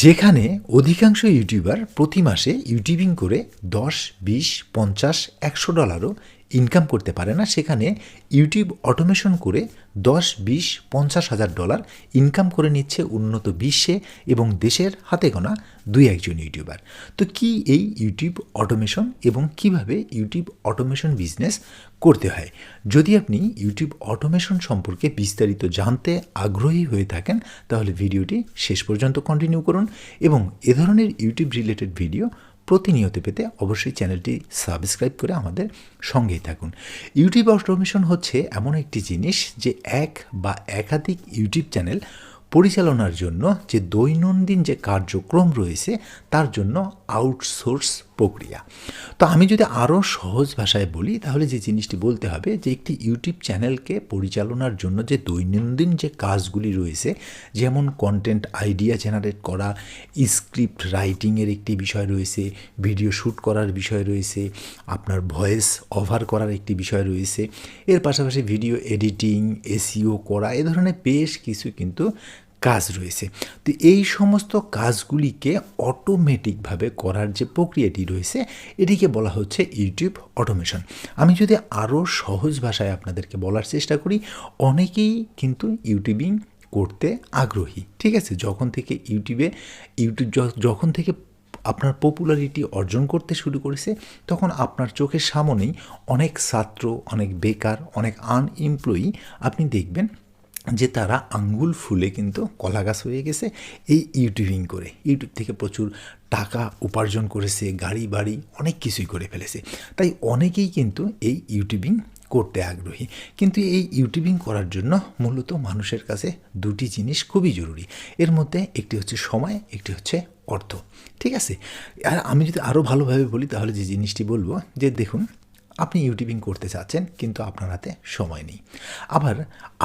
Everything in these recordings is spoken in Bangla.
যেখানে অধিকাংশ ইউটিউবার প্রতি মাসে ইউটিউবিং করে 10, 20, 50, $100ও ইনকাম করতে পারে না, সেখানে ইউটিউব অটোমেশন করে 10, 20, $50,000 ইনকাম করে নিচ্ছে উন্নত বিশ্বে এবং দেশের হাতে গোনা 2-1জন ইউটিউবার। তো কি এই ইউটিউব অটোমেশন এবং কিভাবে ইউটিউব অটোমেশন বিজনেস করতে হয়? যদি আপনি ইউটিউব অটোমেশন সম্পর্কে বিস্তারিত জানতে আগ্রহী হয়ে থাকেন তাহলে ভিডিওটি শেষ পর্যন্ত কন্টিনিউ করুন এবং এ ধরনের ইউটিউব রিলেটেড ভিডিও প্রতিনিয়ত পেতে অবশ্যই চ্যানেলটি সাবস্ক্রাইব করে আমাদের সঙ্গেই থাকুন। ইউটিউব অটোমেশন হচ্ছে এমন একটি জিনিস যে এক বা একাধিক ইউটিউব চ্যানেল পরিচালনার জন্য যে দৈনন্দিন যে কার্যক্রম রয়েছে তার জন্য আউটসোর্স প্রক্রিয়া। তো আমি যদি আরও সহজ ভাষায় বলি তাহলে যে জিনিসটি বলতে হবে যে একটি ইউটিউব চ্যানেলকে পরিচালনার জন্য যে দৈনন্দিন যে কাজগুলি রয়েছে, যেমন কন্টেন্ট আইডিয়া জেনারেট করা, স্ক্রিপ্ট রাইটিংয়ের একটি বিষয় রয়েছে, ভিডিও শ্যুট করার বিষয় রয়েছে, আপনার ভয়েস ওভার করার একটি বিষয় রয়েছে, এর পাশাপাশি ভিডিও এডিটিং, এসইও করা, এ ধরনের বেশ কিছু কিন্তু কাজ রয়েছে। তো এই সমস্ত কাজগুলিকে অটোমেটিকভাবে করার যে প্রক্রিয়াটি রয়েছে এটিকে বলা হচ্ছে ইউটিউব অটোমেশন। আমি যদি আরও সহজ ভাষায় আপনাদেরকে বলার চেষ্টা করি, অনেকেই কিন্তু ইউটিউবিং করতে আগ্রহী, ঠিক আছে? ইউটিউব যখন থেকে আপনার পপুলারিটি অর্জন করতে শুরু করেছে তখন আপনার চোখের সামনেই অনেক ছাত্র, অনেক বেকার, অনেক আনএমপ্লয়ি আপনি দেখবেন যে তারা আঙ্গুল ফুলে কিন্তু কলা গাছ হয়ে গেছে এই ইউটিউবিং করে। ইউটিউব থেকে প্রচুর টাকা উপার্জন করেছে, গাড়ি বাড়ি অনেক কিছুই করে ফেলেছে। তাই অনেকেই কিন্তু এই ইউটিউবিং করতে আগ্রহী। কিন্তু এই ইউটিউবিং করার জন্য মূলত মানুষের কাছে দুটি জিনিস খুবই জরুরি। এর মধ্যে একটি হচ্ছে সময়, একটি হচ্ছে অর্থ, ঠিক আছে? আর আমি যদি আরও ভালোভাবে বলি তাহলে যে জিনিসটি বলবো যে দেখুন, আপনি ইউটিউবিং করতে চাচ্ছেন কিন্তু আপনার হাতে সময় নেই, আবার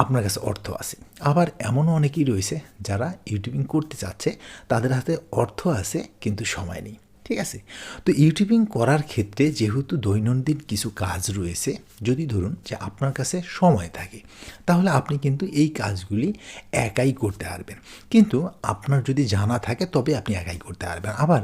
আপনার কাছে অর্থ আছে। আবার এমনও অনেকেই রয়েছে যারা ইউটিউবিং করতে চাচ্ছে, তাদের হাতে অর্থ আছে কিন্তু সময় নেই, ঠিক আছে? তো ইউটিউবিং করার ক্ষেত্রে যেহেতু দৈনন্দিন কিছু কাজ রয়েছে, যদি ধরুন যে আপনার কাছে সময় থাকে তাহলে আপনি কিন্তু এই কাজগুলি একাই করতে পারবেন। কিন্তু আপনার যদি জানা থাকে তবে আপনি একাই করতে পারবেন। আবার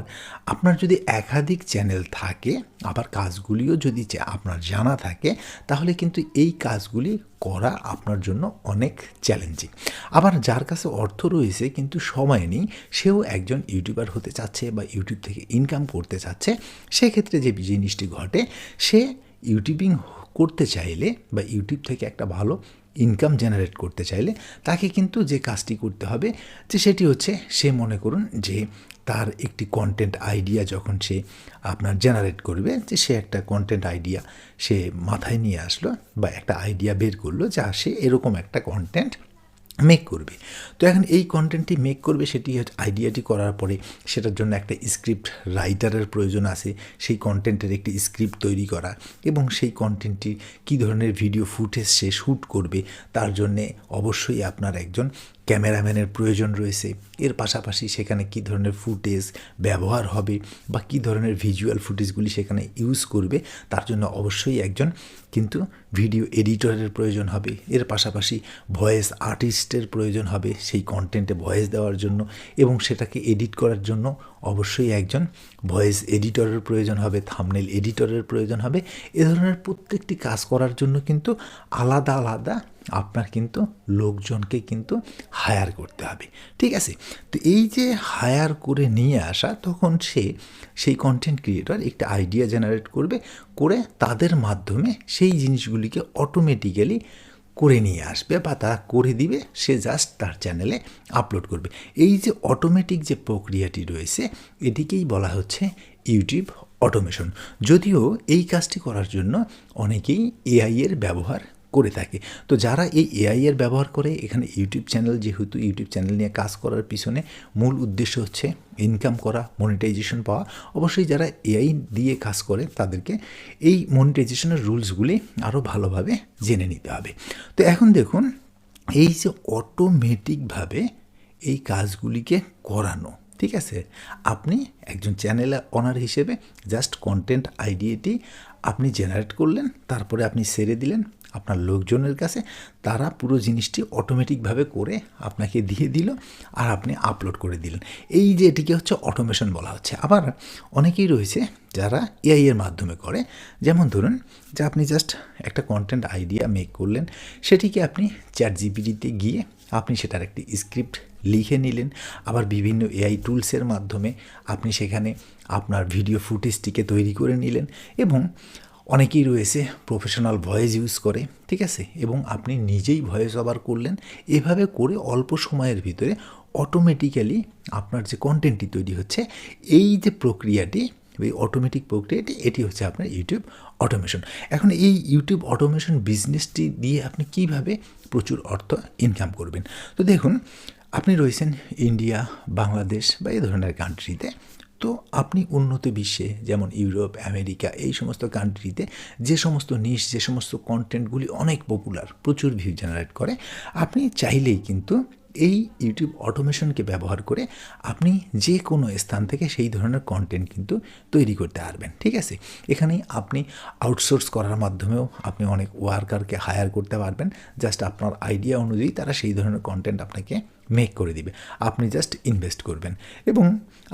আপনার যদি একাধিক চ্যানেল থাকে, আবার কাজগুলিও যদি আপনার জানা থাকে তাহলে কিন্তু এই কাজগুলি করা আপনার জন্য অনেক চ্যালেঞ্জিং। আবার যার কাছে অর্থ রয়েছে কিন্তু সময় নেই, সেও একজন ইউটিউবার হতে চাচ্ছে বা ইউটিউব থেকে ইনকাম করতে চাচ্ছে, সেক্ষেত্রে যে জিনিসটি ঘটে, সে ইউটিউবিং করতে চাইলে বা ইউটিউব থেকে একটা ভালো ইনকাম জেনারেট করতে চাইলে তাকে কিন্তু যে কাজটি করতে হবে যে সেটি হচ্ছে, সে মনে করুন যে তার একটি কন্টেন্ট আইডিয়া যখন সে আপনার জেনারেট করবে, যে সে একটা কন্টেন্ট আইডিয়া সে মাথায় নিয়ে আসলো বা একটা আইডিয়া বের করলো যা সে এরকম একটা কন্টেন্ট মেক করবে। তো এখন এই কন্টেন্টটি মেক করবে, সেটি আইডিয়াটি করার পরে সেটার জন্য একটা স্ক্রিপ্ট রাইটারের প্রয়োজন আছে, সেই কন্টেন্টের একটি স্ক্রিপ্ট তৈরি করা এবং সেই কন্টেন্টটি কী ধরনের ভিডিও ফুটেজ সে শ্যুট করবে তার জন্যে অবশ্যই আপনার একজন ক্যামেরাম্যানের প্রয়োজন রয়েছে। এর পাশাপাশি সেখানে কী ধরনের ফুটেজ ব্যবহার হবে বা কী ধরনের ভিজুয়াল ফুটেজগুলি সেখানে ইউজ করবে তার জন্য অবশ্যই একজন কিন্তু ভিডিও এডিটরের প্রয়োজন হবে। এর পাশাপাশি ভয়েস আর্টিস্টের প্রয়োজন হবে সেই কন্টেন্টে ভয়েস দেওয়ার জন্য, এবং সেটাকে এডিট করার জন্য অবশ্যই একজন ভয়েস এডিটরের প্রয়োজন হবে, থাম্বনেল এডিটরের প্রয়োজন হবে। এ ধরনের প্রত্যেকটি কাজ করার জন্য কিন্তু আলাদা আলাদা আপনার কিন্তু লোকজনকে কিন্তু হায়ার করতে হবে, ঠিক আছে? তো এই যে হায়ার করে নিয়ে আসা, তখন সেই কন্টেন্ট ক্রিয়েটর একটা আইডিয়া জেনারেট করে তাদের মাধ্যমে সেই জিনিসগুলিকে অটোমেটিক্যালি করে নিয়ে আসবে বা তারা করে দিবে, সে জাস্ট তার চ্যানেলে আপলোড করবে। এই যে অটোমেটিক যে প্রক্রিয়াটি রয়েছে এটিকেই বলা হচ্ছে ইউটিউব অটোমেশন। যদিও এই কাজটি করার জন্য অনেকেই এআই এর ব্যবহার করে থাকে। তো যারা এই এআই এর ব্যবহার করে, এখানে ইউটিউব চ্যানেল, যেহেতু ইউটিউব চ্যানেল নিয়ে কাজ করার পিছনে মূল উদ্দেশ্য হচ্ছে ইনকাম করা, মনিটাইজেশন পাওয়া, অবশ্যই যারা এআই দিয়ে কাজ করে তাদেরকে এই মনিটাইজেশনের রুলসগুলি আরও ভালোভাবে জেনে নিতে হবে। তো এখন দেখুন, এই যে অটোমেটিকভাবে এই কাজগুলিকে করানো, ঠিক আছে, আপনি একজন চ্যানেল ওনার হিসেবে জাস্ট কন্টেন্ট আইডিয়াটি আপনি জেনারেট করলেন, তারপরে আপনি ছেড়ে দিলেন আপনার লোকজনের কাছে, তারা পুরো জিনিসটি অটোমেটিকভাবে করে আপনাকে দিয়ে দিল আর আপনি আপলোড করে দিলেন। এই যে এটিকে হচ্ছে অটোমেশন বলা হচ্ছে। আবার অনেকেই রয়েছে যারা এআই এর মাধ্যমে করে, যেমন ধরুন যে আপনি জাস্ট একটা কন্টেন্ট আইডিয়া মেক করলেন, সেটিকে আপনি চ্যাটজিপিটিতে গিয়ে আপনি সেটার একটি স্ক্রিপ্ট লিখে নিলেন, আবার বিভিন্ন এআই টুলসের মাধ্যমে আপনি সেখানে আপনার ভিডিও ফুটেজটিকে তৈরি করে নিলেন, এবং অনেকেই রয়েছে প্রফেশনাল ভয়েস ইউজ করে, ঠিক আছে, এবং আপনি নিজেই ভয়েস ওভার করলেন। এভাবে করে অল্প সময়ের ভিতরে অটোমেটিক্যালি আপনার যে কন্টেন্টটি তৈরি হচ্ছে, এই যে প্রক্রিয়াটি, এই অটোমেটিক প্রক্রিয়াটি, এটি হচ্ছে আপনার ইউটিউব অটোমেশন। এখন এই ইউটিউব অটোমেশন বিজনেসটি দিয়ে আপনি কিভাবে প্রচুর অর্থ ইনকাম করবেন? তো দেখুন, আপনি রয়েছেন ইন্ডিয়া, বাংলাদেশ বা এই ধরনের কান্ট্রিতে। তো আপনি উন্নত বিশ্বে যেমন ইউরোপ, আমেরিকা, এই সমস্ত কান্ট্রিতে যে সমস্ত নিশ, যে সমস্ত কন্টেন্টগুলি অনেক পপুলার, প্রচুর ভিউ জেনারেট করে, আপনি চাইলেই কিন্তু এই ইউটিউব অটোমেশনকে ব্যবহার করে আপনি যে কোনো স্থান থেকে সেই ধরনের কন্টেন্ট কিন্তু তৈরি করতে পারবেন, ঠিক আছে। এখানে আপনি আউটসোর্স করার মাধ্যমেও আপনি অনেক ওয়ার্কারকে হায়ার করতে পারবেন। জাস্ট আপনার আইডিয়া অনুযায়ী তারা সেই ধরনের কন্টেন্ট আপনাকে মেক করে দিবে, আপনি জাস্ট ইনভেস্ট করবেন। এবং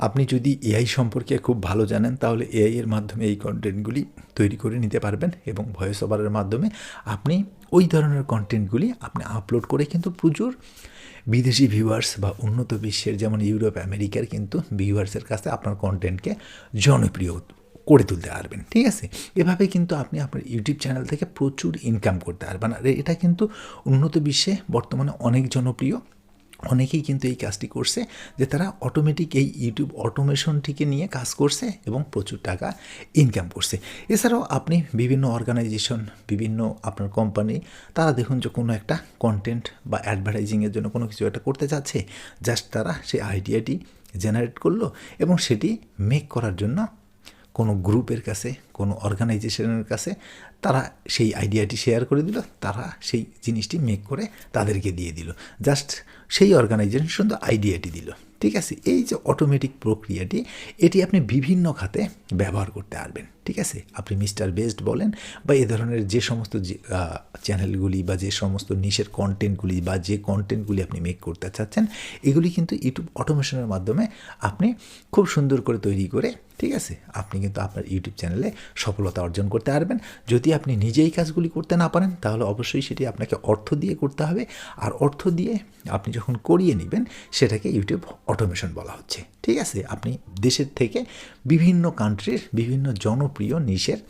আপনি যদি এআই সম্পর্কে খুব ভালো জানেন, তাহলে এআই এর মাধ্যমে এই কন্টেন্টগুলি তৈরি করে নিতে পারবেন, এবং ভয়েস ওভারের মাধ্যমে আপনি ওই ধরনের কন্টেন্টগুলি আপনি আপলোড করে কিন্তু প্রচুর বিদেশি ভিউয়ার্স বা উন্নত বিশ্বের যেমন ইউরোপ, আমেরিকার কিন্তু ভিউয়ার্সের কাছে আপনার কন্টেন্টকে জনপ্রিয় করে তুলতে পারবেন, ঠিক আছে। এভাবে কিন্তু আপনি আপনার ইউটিউব চ্যানেল থেকে প্রচুর ইনকাম করতে পারবেন। আর এটা কিন্তু উন্নত বিশ্বে বর্তমানে অনেক জনপ্রিয়। অনেকেই কিন্তু এই কাজটি করছে, যে তারা অটোমেটিক এই ইউটিউব অটোমেশনটিকে নিয়ে কাজ করছে এবং প্রচুর টাকা ইনকাম করছে। এছাড়াও আপনি বিভিন্ন অর্গানাইজেশন, বিভিন্ন আপনার কোম্পানি, তারা দেখুন যে কোনো একটা কন্টেন্ট বা অ্যাডভার্টাইজিংয়ের জন্য কোনো কিছু একটা করতে চাচ্ছে, জাস্ট তারা সেই আইডিয়াটি জেনারেট করলো এবং সেটি মেক করার জন্য কোনো গ্রুপের কাছে, কোনো অর্গানাইজেশনের কাছে তারা সেই আইডিয়াটি শেয়ার করে দিল, তারা সেই জিনিসটি মেক করে তাদেরকে দিয়ে দিল, জাস্ট সেই অর্গানাইজেশন শুধু আইডিয়াটি দিল, ঠিক আছে। এই যে অটোমেটিক প্রক্রিয়াটি, এটি আপনি বিভিন্ন খাতে ব্যবহার করতে পারবেন, ঠিক আছে। আপনি মিস্টার বেস্ট বলেন বা এ ধরনের যে সমস্ত চ্যানেলগুলি বা যে সমস্ত নিশের কন্টেন্টগুলি বা যে কন্টেন্টগুলি আপনি মেক করতে চাচ্ছেন, এগুলি কিন্তু ইউটিউব অটোমেশনের মাধ্যমে আপনি খুব সুন্দর করে তৈরি করে, ঠিক আছে, আপনি কিন্তু আপনার ইউটিউব চ্যানেলে সফলতা অর্জন করতে পারবেন। যদি আপনি নিজেই কাজগুলি করতে না পারেন, তাহলে অবশ্যই সেটি আপনাকে অর্থ দিয়ে করতে হবে, আর অর্থ দিয়ে আপনি যখন করিয়ে নেবেন, সেটাকে ইউটিউব অটোমেশন বলা হচ্ছে, ঠিক আছে। আপনি দেশের থেকে বিভিন্ন কান্ট্রির বিভিন্ন জনপ্রিয় নিশের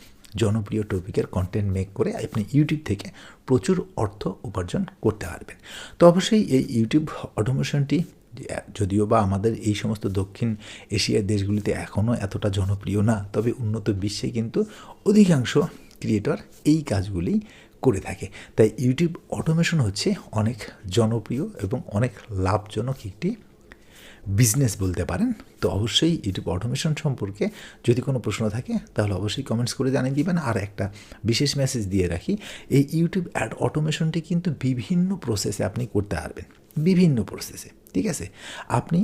জনপ্রিয় টপিকের কন্টেন্ট মেক করে আপনি ইউটিউব থেকে প্রচুর অর্থ উপার্জন করতে পারবেন। তো অবশ্যই এই ইউটিউব অটোমেশনটি যদিও বা আমাদের এই সমস্ত দক্ষিণ এশিয়ার দেশগুলিতে এখনও এতটা জনপ্রিয় না, তবে উন্নত বিশ্বে কিন্তু অধিকাংশ ক্রিয়েটর এই কাজগুলি করে থাকে। তাই ইউটিউব অটোমেশন হচ্ছে অনেক জনপ্রিয় এবং অনেক লাভজনক একটি বিজনেস বলতে পারেন। তো অবশ্যই ইউটিউব অটোমেশন সম্পর্কে যদি কোনো প্রশ্ন থাকে, তাহলে অবশ্যই কমেন্টস করে জানিয়ে দিবেন। আর একটা বিশেষ মেসেজ দিয়ে রাখি, এই ইউটিউব অ্যাড অটোমেশনটি কিন্তু বিভিন্ন প্রসেসে আপনি করতে পারবেন, বিভিন্ন প্রসেসে, ঠিক আছে। আপনি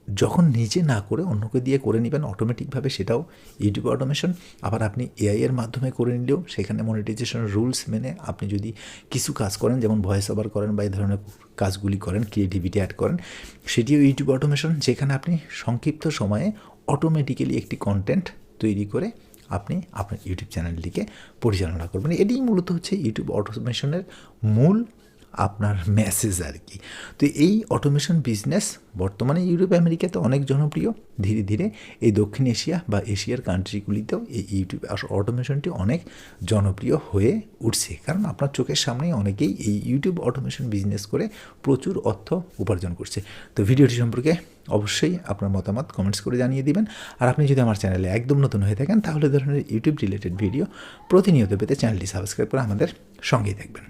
যখন নিজে না করে অন্যকে দিয়ে করে নেবেন অটোমেটিকভাবে, সেটাও ইউটিউব অটোমেশন। আবার আপনি এআই এর মাধ্যমে করে নিলেও সেখানে মনিটাইজেশন রুলস মেনে আপনি যদি কিছু কাজ করেন, যেমন ভয়েস ওভার করেন বা এই ধরনের কাজগুলি করেন, ক্রিয়েটিভিটি অ্যাড করেন, সেটিও ইউটিউব অটোমেশন, যেখানে আপনি সংক্ষিপ্ত সময়ে অটোমেটিক্যালি একটি কন্টেন্ট তৈরি করে আপনি আপনার ইউটিউব চ্যানেলটিকে পরিচালনা করবেন। এটিই মূলত হচ্ছে ইউটিউব অটোমেশনের মূল আপনার মেসেজ আর কি। তো এই অটোমেশন বিজনেস বর্তমানে ইউরোপ, আমেরিকাতে অনেক জনপ্রিয়। ধীরে ধীরে এই দক্ষিণ এশিয়া বা এশিয়ার কান্ট্রিগুলিতেও এই ইউটিউব অটোমেশনটি অনেক জনপ্রিয় হয়ে উঠছে, কারণ আপনার চোখের সামনেই অনেকেই এই ইউটিউব অটোমেশন বিজনেস করে প্রচুর অর্থ উপার্জন করছে। তো ভিডিওটি সম্পর্কে অবশ্যই আপনার মতামত কমেন্টস করে জানিয়ে দিবেন। আর আপনি যদি আমার চ্যানেলে একদম নতুন হয়ে থাকেন, তাহলে ধরনের ইউটিউব রিলেটেড ভিডিও প্রতিনিয়ত পেতে চ্যানেলটি সাবস্ক্রাইব করে আমাদের সঙ্গেই থাকবেন।